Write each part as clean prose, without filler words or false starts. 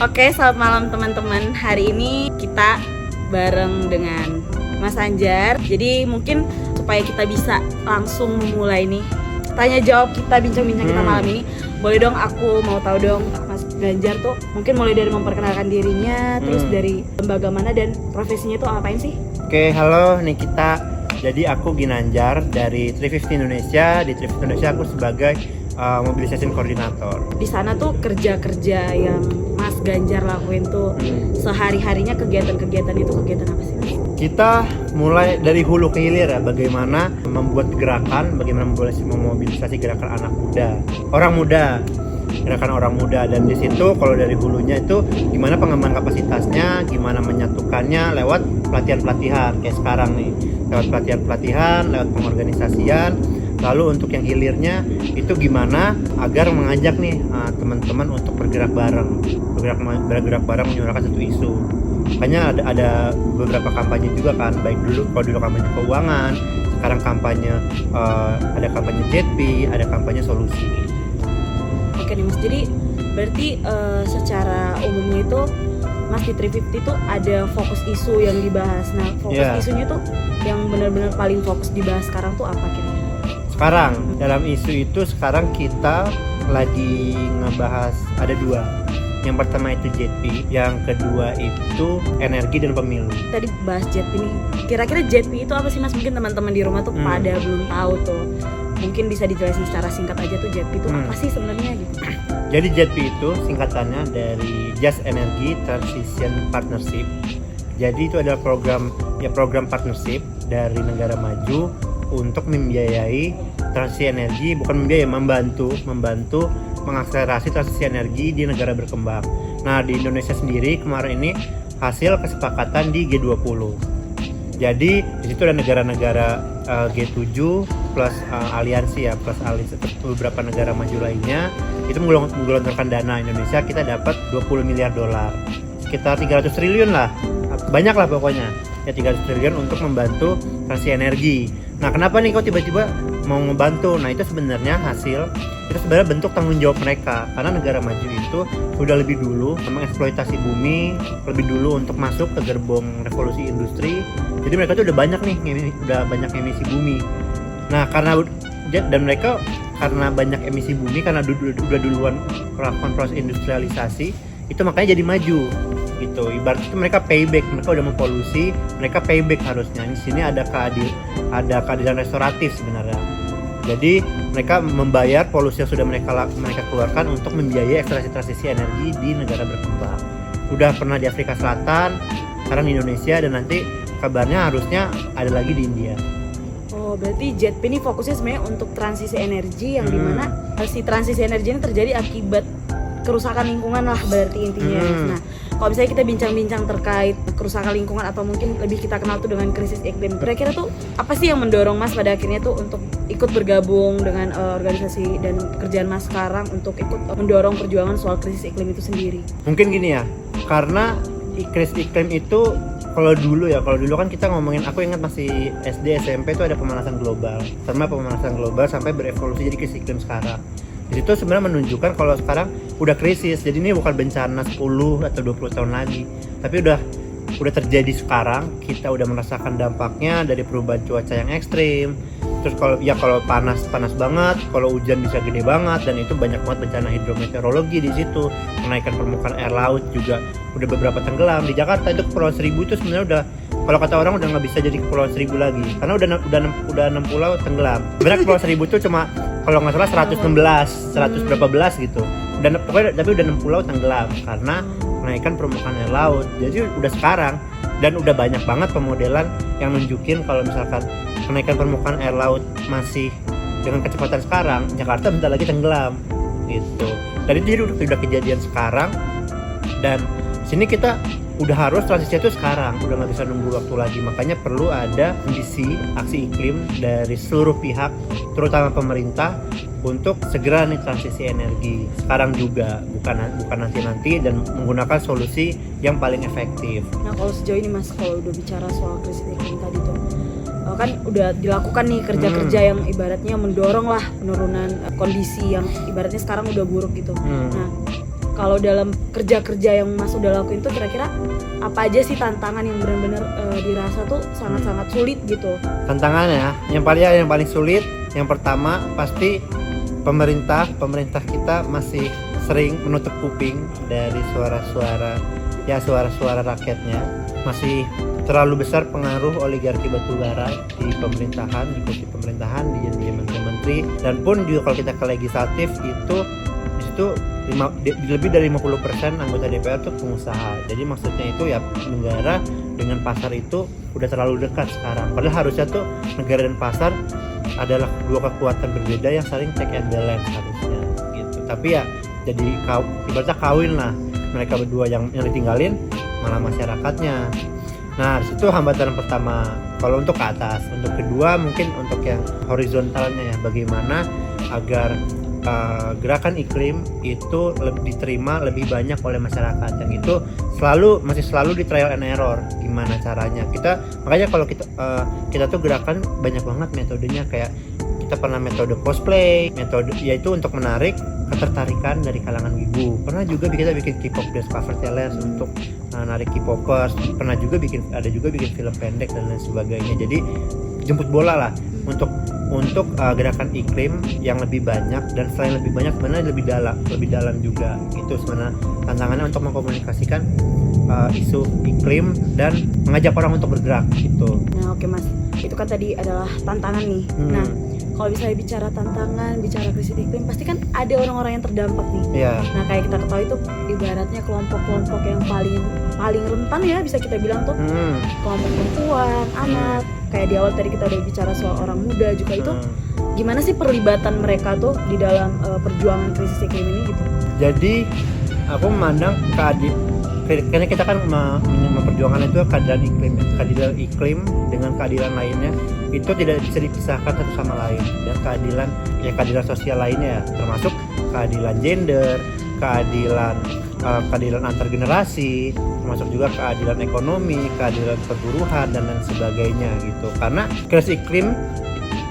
Oke, selamat malam teman-teman. Hari ini kita bareng dengan Mas Anjar. Jadi mungkin supaya kita bisa langsung memulai nih tanya jawab kita, bincang-bincang kita malam ini. Boleh dong, aku mau tahu dong Mas Ganjar tuh mungkin mulai dari memperkenalkan dirinya, terus dari lembaga mana dan profesinya tuh ngapain sih? Oke, halo Nikita. Jadi aku Ginanjar dari 350 Indonesia. Di 350 Indonesia aku sebagai mobilisasi koordinator. Di sana tuh kerja-kerja yang Mas Ganjar lakuin tuh sehari-harinya, kegiatan-kegiatan itu kegiatan apa sih? Kita mulai dari hulu ke hilir ya, bagaimana membuat gerakan, bagaimana memobilisasi gerakan anak muda, gerakan orang muda. Dan di situ kalau dari hulunya itu gimana pengembangan kapasitasnya, gimana menyatukannya lewat pelatihan-pelatihan kayak sekarang nih, lewat pelatihan-pelatihan, lewat pengorganisasian. Lalu untuk yang hilirnya itu gimana agar mengajak nih teman-teman untuk bergerak bareng menyuarakan satu isu. Makanya ada beberapa kampanye juga kan, baik kalau dulu kampanye keuangan, sekarang kampanye ada kampanye JP, ada kampanye solusi. Oke nih Mas, jadi berarti secara umumnya itu Mas di 350 tuh ada fokus isu yang dibahas. Nah, fokus isunya tuh yang benar-benar paling fokus dibahas sekarang tuh apa kira-kira? Sekarang dalam isu itu sekarang kita lagi ngebahas ada dua. Yang pertama itu JP, yang kedua itu energi dan pemilu. Tadi bahas JP nih, kira-kira JP itu apa sih Mas? Mungkin teman-teman di rumah tuh pada belum tahu tuh. Mungkin bisa dijelasin secara singkat aja tuh JP itu apa sih sebenarnya gitu. Jadi JP itu singkatannya dari Just Energy Transition Partnership. Jadi itu adalah program partnership dari negara maju untuk membiayai transisi energi, bukan membantu mengakselerasi transisi energi di negara berkembang. Nah, di Indonesia sendiri kemarin ini hasil kesepakatan di G20. Jadi di situ ada negara-negara G7 plus aliansi ya, plus aliansi beberapa negara maju lainnya itu menggelontorkan dana. Indonesia kita dapat 20 miliar dolar, sekitar 300 triliun lah, banyak lah pokoknya ya, 300 triliun untuk membantu transisi energi. Nah, kenapa nih kok tiba-tiba mau ngebantu? Nah, itu sebenarnya sebenarnya bentuk tanggung jawab mereka, karena negara maju itu sudah lebih dulu mengeksploitasi bumi, lebih dulu untuk masuk ke gerbong revolusi industri. Jadi mereka tuh udah banyak emisi bumi. Nah, karena banyak emisi bumi, karena udah duluan melakukan proses industrialisasi, itu makanya jadi maju gitu. Ibarat itu mereka payback, mereka udah mempolusi, mereka payback harusnya. Di sini ada keadilan restoratif sebenarnya. Jadi mereka membayar polusi yang sudah mereka keluarkan untuk membiayai ekstraksi transisi energi di negara berkembang. Udah pernah di Afrika Selatan, sekarang di Indonesia, dan nanti kabarnya harusnya ada lagi di India. Oh, berarti JETP ini fokusnya sebenarnya untuk transisi energi yang dimana si transisi energi ini terjadi akibat kerusakan lingkungan lah berarti intinya. Nah, kalau misalnya kita bincang-bincang terkait kerusakan lingkungan atau mungkin lebih kita kenal tuh dengan krisis iklim, kira-kira tuh apa sih yang mendorong Mas pada akhirnya tuh untuk ikut bergabung dengan organisasi dan kerjaan Mas sekarang untuk ikut mendorong perjuangan soal krisis iklim itu sendiri? Mungkin gini ya, karena krisis iklim itu kalau dulu kan kita ngomongin, aku ingat masih SD SMP itu ada pemanasan global sampai berevolusi jadi krisis iklim sekarang. Di situ sebenarnya menunjukkan kalau sekarang udah krisis. Jadi ini bukan bencana 10 atau 20 tahun lagi, tapi udah terjadi sekarang. Kita udah merasakan dampaknya dari perubahan cuaca yang ekstrim. Terus kalau panas banget, kalau hujan bisa gede banget, dan itu banyak banget bencana hidrometeorologi di situ. Kenaikan permukaan air laut juga udah beberapa tenggelam. Di Jakarta itu Kepulauan Seribu itu sebenarnya udah, kalau kata orang udah nggak bisa jadi Kepulauan Seribu lagi, karena udah 6 pulau tenggelam. Sebenarnya Kepulauan Seribu itu cuma kalau nggak salah 100 berapa belas gitu. Dan pokoknya tapi udah 6 pulau tenggelam karena kenaikan permukaan air laut. Jadi udah sekarang, dan udah banyak banget pemodelan yang nunjukin kalau misalkan kenaikan permukaan air laut masih dengan kecepatan sekarang, Jakarta bentar lagi tenggelam gitu. Dan itu jadi udah kejadian sekarang, dan sini kita udah harus transisi itu sekarang, udah nggak bisa nunggu waktu lagi. Makanya perlu ada aksi iklim dari seluruh pihak, terutama pemerintah, untuk segera nih transisi energi sekarang juga, bukan nanti, dan menggunakan solusi yang paling efektif. Nah, kalau sejauh ini Mas, kalau udah bicara soal krisis iklim tadi tuh, kan udah dilakukan nih kerja-kerja yang ibaratnya mendorong lah penurunan kondisi yang ibaratnya sekarang udah buruk gitu. Nah, kalau dalam kerja-kerja yang Mas udah lakuin tuh kira-kira apa aja sih tantangan yang benar-benar dirasa tuh sangat-sangat sulit gitu? Tantangannya yang paling sulit, yang pertama pasti pemerintah kita masih sering menutup kuping dari suara-suara rakyatnya. Masih terlalu besar pengaruh oligarki batubara di pemerintahan, di kursi pemerintahan, di menteri-menteri, dan pun juga kalau kita ke legislatif itu di situ lebih dari 50% anggota DPR itu pengusaha. Jadi maksudnya itu ya negara dengan pasar itu udah terlalu dekat sekarang. Padahal harusnya tuh negara dan pasar adalah dua kekuatan berbeda yang saling check and balance harusnya gitu. Tapi ya jadi ibaratnya kawin lah, mereka berdua yang ditinggalin malah masyarakatnya. Nah, di situ hambatan pertama kalau untuk ke atas. Untuk kedua mungkin untuk yang horizontalnya ya, bagaimana agar gerakan iklim itu diterima lebih banyak oleh masyarakat, yang itu masih selalu di trial and error gimana caranya. Makanya kalau kita tuh gerakan banyak banget metodenya, kayak kita pernah metode cosplay, metode yaitu untuk menarik ketertarikan dari kalangan wibu. Pernah juga kita bikin K-pop dance cover challenge untuk narik K-popers. Pernah juga bikin film pendek dan lain sebagainya. Jadi jemput bola lah untuk gerakan iklim yang lebih banyak, dan selain lebih banyak sebenarnya lebih dalam juga. Itu sebenarnya tantangannya untuk mengkomunikasikan isu iklim dan mengajak orang untuk bergerak gitu. Nah, oke Mas. Itu kan tadi adalah tantangan nih. Nah, kalau misalnya bicara tantangan, bicara krisis iklim, pasti kan ada orang-orang yang terdampak nih. Yeah. Nah, kayak kita ketahui tuh ibaratnya kelompok-kelompok yang paling rentan ya bisa kita bilang tuh kelompok perempuan, anak. Kayak di awal tadi kita udah bicara soal orang muda juga, itu gimana sih perlibatan mereka tuh di dalam perjuangan krisis iklim ini gitu? Jadi aku memandang karena kita kan memperjuangkan itu keadilan iklim dengan keadilan lainnya itu tidak bisa dipisahkan satu sama lain. Dan keadilan sosial lainnya termasuk keadilan gender, keadilan antar generasi, termasuk juga keadilan ekonomi, keadilan perburuhan dan lain sebagainya gitu. Karena krisis iklim,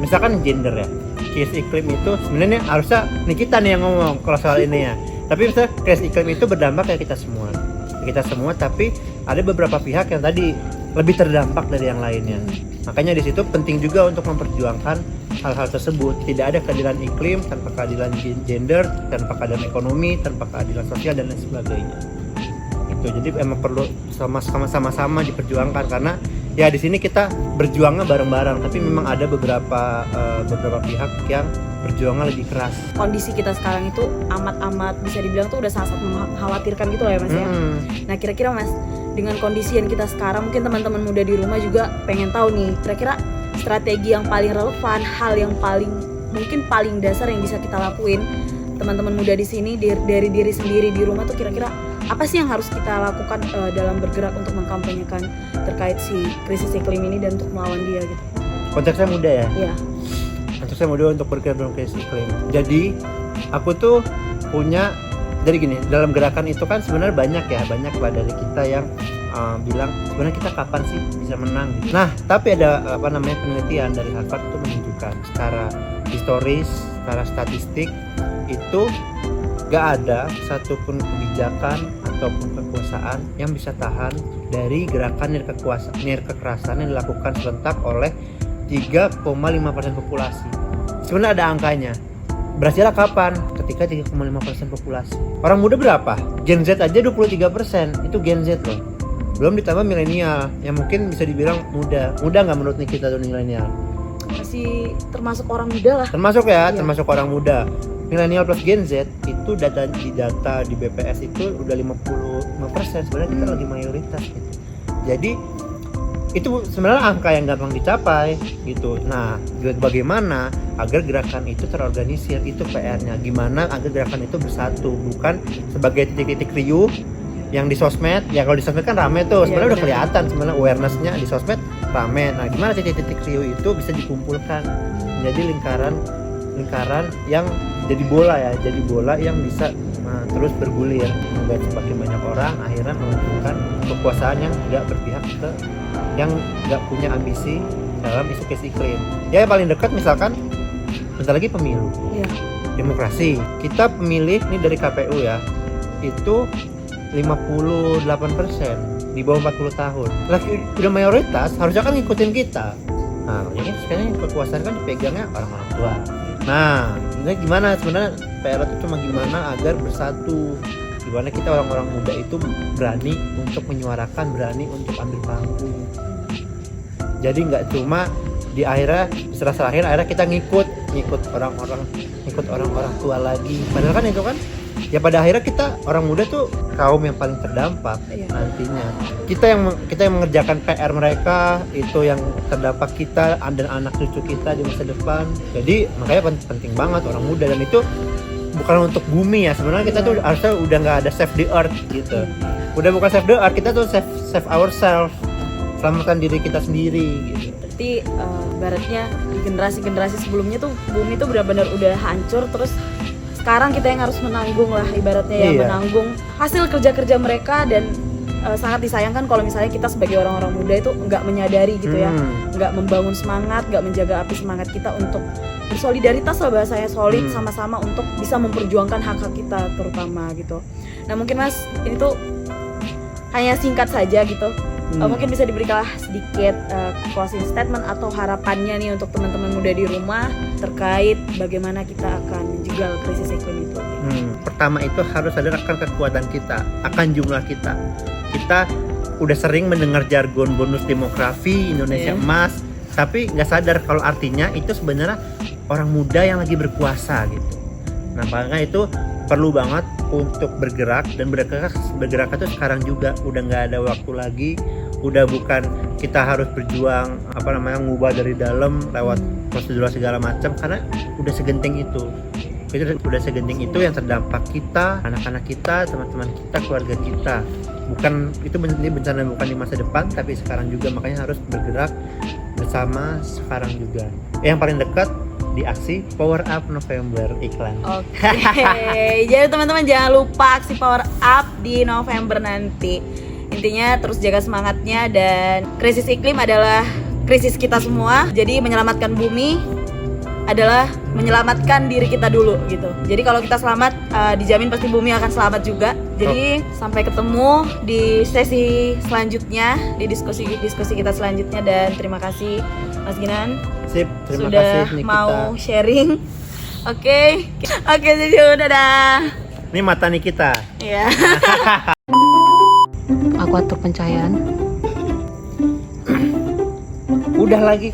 misalkan gender ya, krisis iklim itu sebenarnya harusnya kita nih yang ngomong kalau soal ini ya. Tapi misalnya krisis iklim itu berdampak ke kita semua, tapi ada beberapa pihak yang tadi lebih terdampak dari yang lainnya. Makanya di situ penting juga untuk memperjuangkan hal-hal tersebut. Tidak ada keadilan iklim tanpa keadilan gender, tanpa keadilan ekonomi, tanpa keadilan sosial dan lain sebagainya. Itu jadi emang perlu sama-sama diperjuangkan, karena ya di sini kita berjuangnya bareng-bareng, tapi memang ada beberapa pihak yang berjuangnya lebih keras. Kondisi kita sekarang itu amat bisa dibilang tuh udah sangat mengkhawatirkan gitu lah ya Mas ya. Nah, kira-kira Mas, dengan kondisi yang kita sekarang, mungkin teman-teman muda di rumah juga pengen tahu nih, kira-kira strategi yang paling relevan, hal yang paling dasar yang bisa kita lakuin teman-teman muda di sini dari diri sendiri di rumah tuh, kira-kira apa sih yang harus kita lakukan dalam bergerak untuk mengkampanyekan terkait si krisis iklim ini dan untuk melawan dia gitu? Konteksnya muda ya? Iya. Konteksnya muda untuk bergerak dalam krisis iklim. Jadi aku tuh jadi gini, dalam gerakan itu kan sebenarnya banyak dari kita yang bilang sebenarnya kita kapan sih bisa menang gitu. Nah, tapi ada penelitian dari Harvard itu menunjukkan secara historis, secara statistik itu gak ada satupun kebijakan ataupun kekuasaan yang bisa tahan dari gerakan nirkekerasan yang dilakukan serentak oleh 3,5% populasi. Sebenarnya ada angkanya. Berhasilnya kapan? Ketika 3,5% populasi. Orang muda berapa? Gen Z aja 23%. Itu Gen Z loh. Belum ditambah milenial yang mungkin bisa dibilang muda. Muda nggak menurut kita tuh milenial? Masih termasuk orang muda lah. Termasuk ya, iya. Termasuk orang muda. Milenial plus Gen Z itu data di BPS itu udah 55%. Sebenarnya kita lagi mayoritas gitu. Jadi itu sebenarnya angka yang gampang dicapai gitu. Nah, bagaimana agar gerakan itu terorganisir, itu PR-nya. Gimana agar gerakan itu bersatu, bukan sebagai titik-titik riuh yang di sosmed. Ya kalau di sosmed kan rame tuh, sebenarnya udah kelihatan sebenarnya awareness-nya di sosmed rame. Nah, gimana titik-titik riuh itu bisa dikumpulkan menjadi lingkaran yang jadi bola yang bisa terus bergulir, menggait semakin banyak orang, akhirnya menentukan kekuasaan yang tidak berpihak ke yang nggak punya ambisi dalam isu krisis iklim. Ya, yang paling dekat misalkan bentar lagi pemilu, demokrasi. Kita pemilih ini dari KPU ya, itu 58%, di bawah 40 tahun. Laki udah mayoritas, harusnya kan ngikutin kita. Nah, makanya sekarang kekuasaan kan dipegangnya orang-orang tua. Nah, ini gimana sebenarnya PR itu cuma gimana agar bersatu. Gimana kita orang-orang muda itu berani untuk menyuarakan, berani untuk ambil panggung. Jadi nggak cuma di akhirnya akhirnya kita ngikut orang-orang tua lagi. Padahal kan itu kan ya pada akhirnya kita orang muda tuh kaum yang paling terdampak nantinya. Kita yang mengerjakan PR mereka, itu yang terdampak kita dan anak cucu kita di masa depan. Jadi makanya penting banget orang muda, dan itu bukan untuk bumi ya. Sebenarnya kita tuh harusnya udah nggak ada save the earth gitu. Udah bukan save the earth, kita tuh save ourselves. Selamatkan diri kita sendiri gitu. Berarti baratnya di generasi-generasi sebelumnya tuh bumi tuh benar-benar udah hancur, terus sekarang kita yang harus menanggung lah ibaratnya ya, menanggung hasil kerja-kerja mereka. Dan sangat disayangkan kalau misalnya kita sebagai orang-orang muda itu nggak menyadari gitu ya, nggak membangun semangat, nggak menjaga api semangat kita untuk bersolidaritas lah, bahasanya solid sama-sama untuk bisa memperjuangkan hak-hak kita terutama gitu. Nah mungkin Mas ini tuh hanya singkat saja gitu. Mungkin bisa diberikan sedikit closing statement atau harapannya nih untuk teman-teman muda di rumah terkait bagaimana kita akan menjegal krisis iklim itu. Pertama itu harus sadar akan kekuatan kita, akan jumlah kita. Kita udah sering mendengar jargon bonus demografi Indonesia emas, tapi nggak sadar kalau artinya itu sebenarnya orang muda yang lagi berkuasa gitu. Nah makanya itu perlu banget untuk bergerak, dan bergerak itu sekarang juga, udah nggak ada waktu lagi. Udah bukan kita harus berjuang ngubah dari dalam lewat prosedur segala macam, karena udah segenting itu yang terdampak kita, anak-anak kita, teman-teman kita, keluarga kita. Ini bencana bukan di masa depan tapi sekarang juga, makanya harus bergerak bersama sekarang juga. Yang paling dekat di aksi Power Up November iklan. Oke. Jadi teman-teman jangan lupa aksi Power Up di November nanti. Intinya terus jaga semangatnya, dan krisis iklim adalah krisis kita semua. Jadi menyelamatkan bumi adalah menyelamatkan diri kita dulu gitu. Jadi kalau kita selamat, dijamin pasti bumi akan selamat juga. Jadi sampai ketemu di sesi selanjutnya, di diskusi kita selanjutnya, dan terima kasih Mas Ginan. Sip, terima sudah kasih Nikita. Mau sharing. Oke, jadi dadah. Ini mata Nikita. Iya. Aku atur pencahayaan. Udah lagi.